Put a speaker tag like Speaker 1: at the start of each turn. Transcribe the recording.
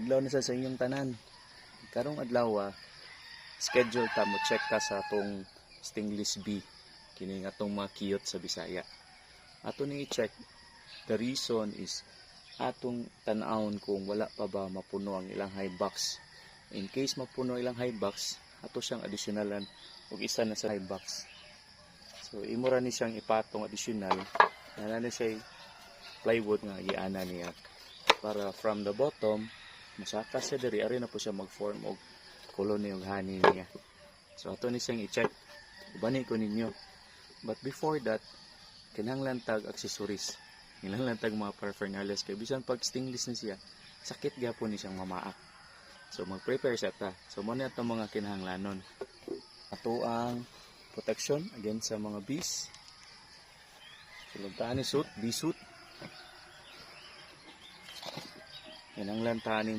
Speaker 1: adlaw na sa inyong tanan. Karong adlaw schedule ta mo check ka sa atong stainless bee kini nga atong mga kiyot sa Bisaya. Ato ni i-check. The reason is atong tan-awon kung wala pa ba mapuno ang ilang high box. In case mapuno ilang high box, ato siyang additionalan og isa na sa high box. So imo ra ni siyang ipatong additional na siya plywood nga giana niya para from the bottom masaka siya diri ari na po siya mag-form og colony og honey niya. So ato ni siyang i-check. Ubani ko ninyo. But before that, kinahanglan tag accessories. Kinahanglan tag mga paraphernalia kay bisan pag stainless ni siya, sakit gyapon ni siyang mamaak. So mag-prepare siya ta. So mo na itong mga kinahanglanon. Ato ang protection against sa mga bees. Suluntaan ni suit, bee suit. Kinahanglan ta ning